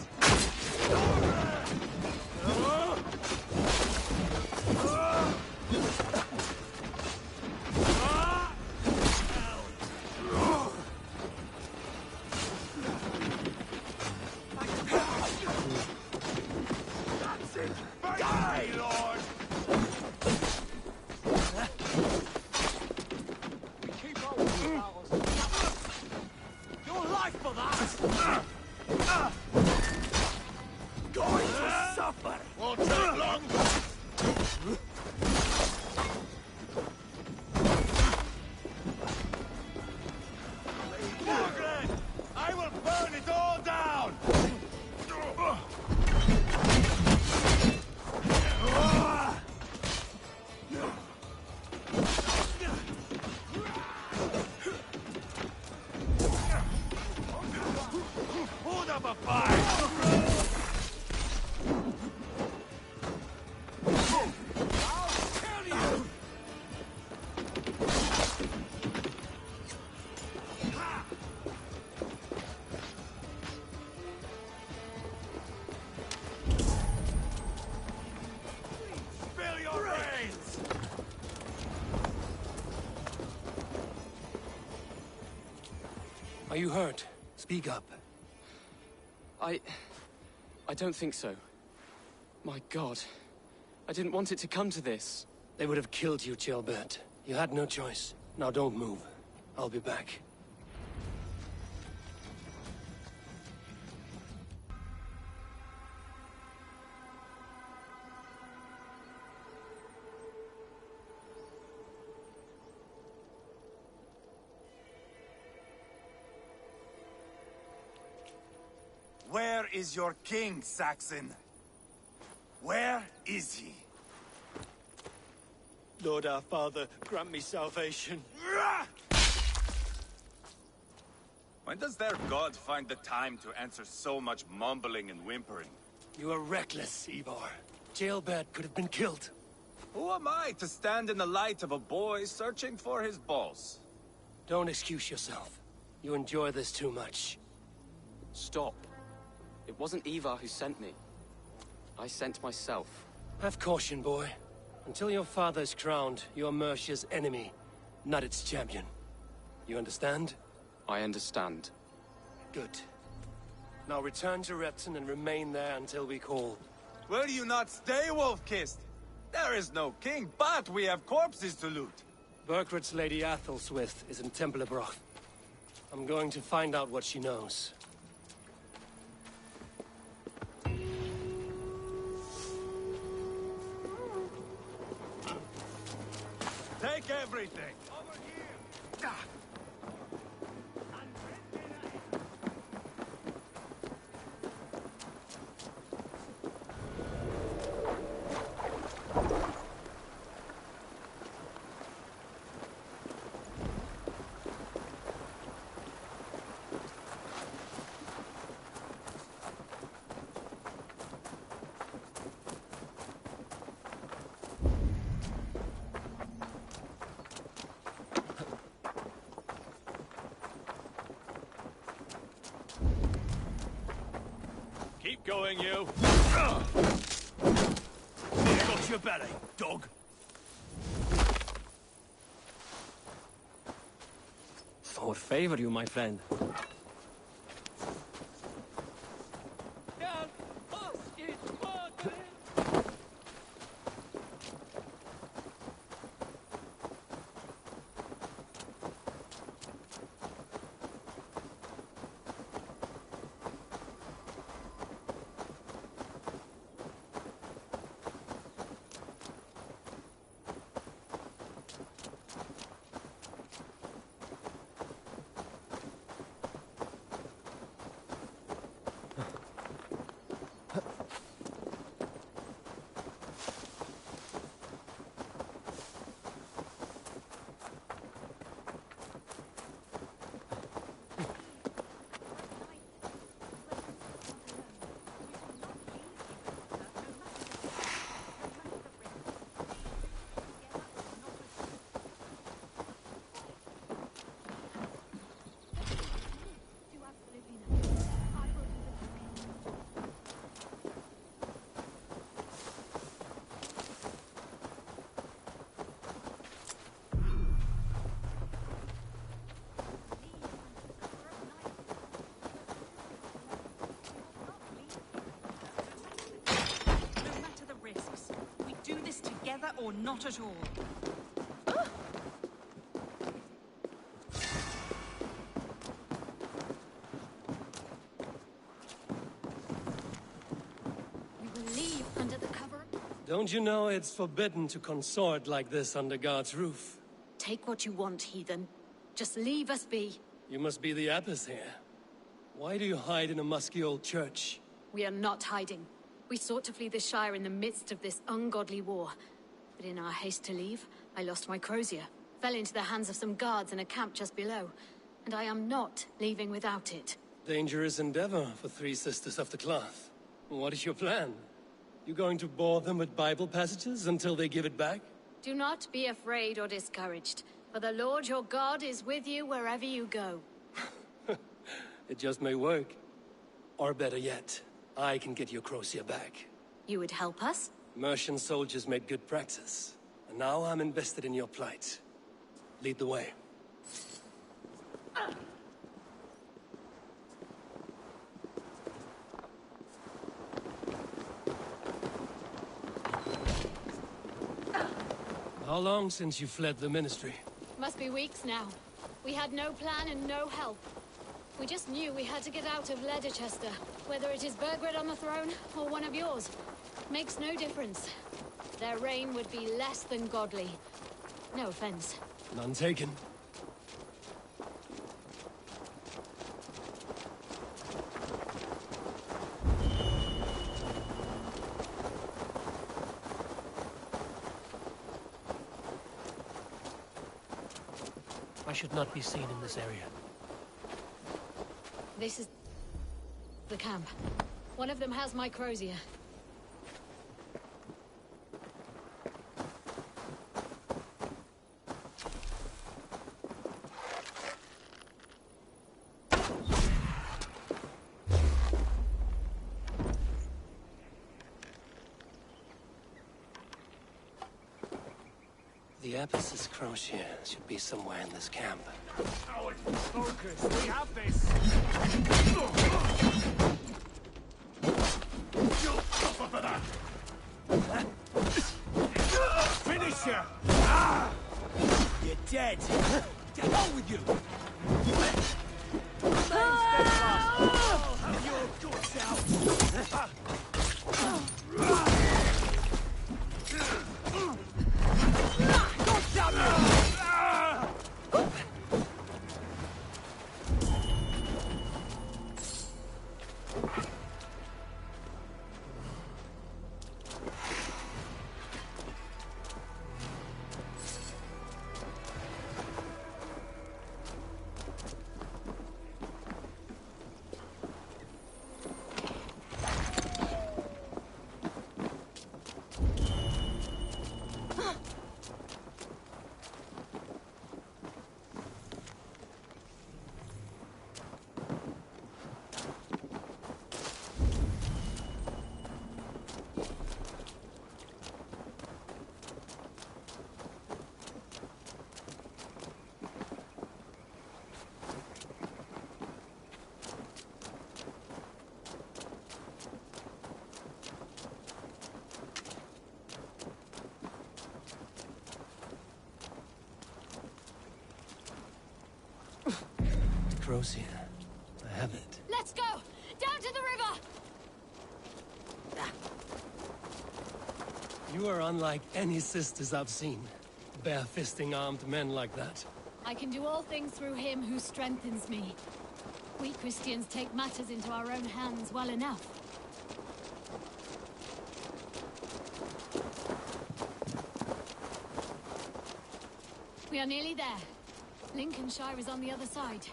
That's it! Die, Lord! We keep on with the battles. Your life for that! Going to suffer! Won't take long! Margaret! I will burn it all down! Hold up a fight! Spill your brains! Are you hurt? Speak up. I don't think so. My God. I didn't want it to come to this. They would have killed you, Jailbird. You had no choice. Now don't move. I'll be back. Where is your king, Saxon? Where is he? Lord our Father, grant me salvation. When does their god find the time to answer so much mumbling and whimpering? You are reckless, Ivar. Jailbird could have been killed. Who am I to stand in the light of a boy searching for his balls? Don't excuse yourself. You enjoy this too much. Stop. It wasn't Ivar who sent me. I sent myself. Have caution, boy. Until your father is crowned, you're Mercia's enemy, not its champion. You understand? I understand. Good. Now return to Repton and remain there until we call. Will you not stay, Wolf-Kissed? There is no king, but we have corpses to loot. Burkred's Lady Athelstwith is in Templebroch. I'm going to find out what she knows. Take everything! Over here! Keep going, you. There got your belly, dog. For favor you, my friend. or not at all. You will leave under the cover. Don't you know it's forbidden to consort like this under God's roof? Take what you want, heathen. Just leave us be. You must be the abbess here. Why do you hide in a musky old church? We are not hiding. We sought to flee the Shire in the midst of this ungodly war. But in our haste to leave, I lost my crozier. Fell into the hands of some guards in a camp just below. And I am not leaving without it. Dangerous endeavor for three sisters of the cloth. What is your plan? You going to bore them with Bible passages until they give it back? Do not be afraid or discouraged, for the Lord your God is with you wherever you go. It just may work. Or better yet, I can get your crozier back. You would help us? Mercian soldiers made good praxis. And now I'm invested in your plight. Lead the way. How long since you fled the ministry? Must be weeks now. We had no plan and no help. We just knew we had to get out of Leicester. Whether it is Burgred on the throne, or one of yours. Makes no difference. Their reign would be less than godly. No offense. None taken. I should not be seen in this area. This is the camp. One of them has my crozier. The abbess's crozier should be somewhere in this camp. Focus, we have this! Finish her! You're dead! To hell with you! I'll have your guts out! Crozier. I have it. Let's go! Down to the river! You are unlike any sisters I've seen. Bare-fisting armed men like that. I can do all things through him who strengthens me. We Christians take matters into our own hands well enough. We are nearly there. Lincolnshire is on the other side.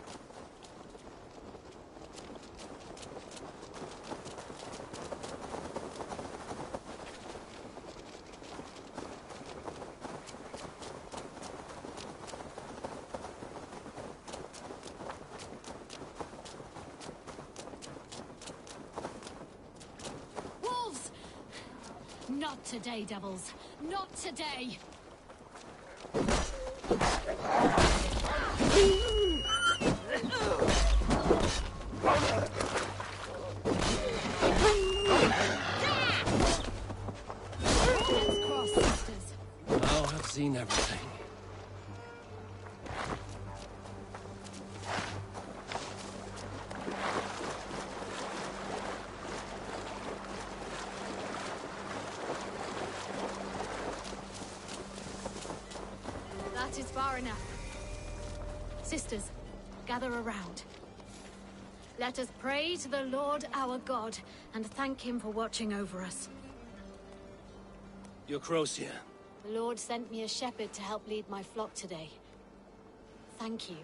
Wolves! Not today, devils. Not today. seen everything. That is far enough. Sisters, gather around. Let us pray to the Lord our God and thank him for watching over us. Euchrosia. The Lord sent me a shepherd to help lead my flock today. Thank you.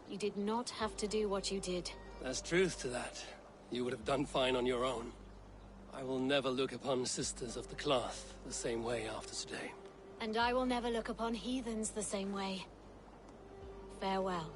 You did not have to do what you did. There's truth to that. You would have done fine on your own. I will never look upon sisters of the cloth the same way after today. And I will never look upon heathens the same way. Farewell.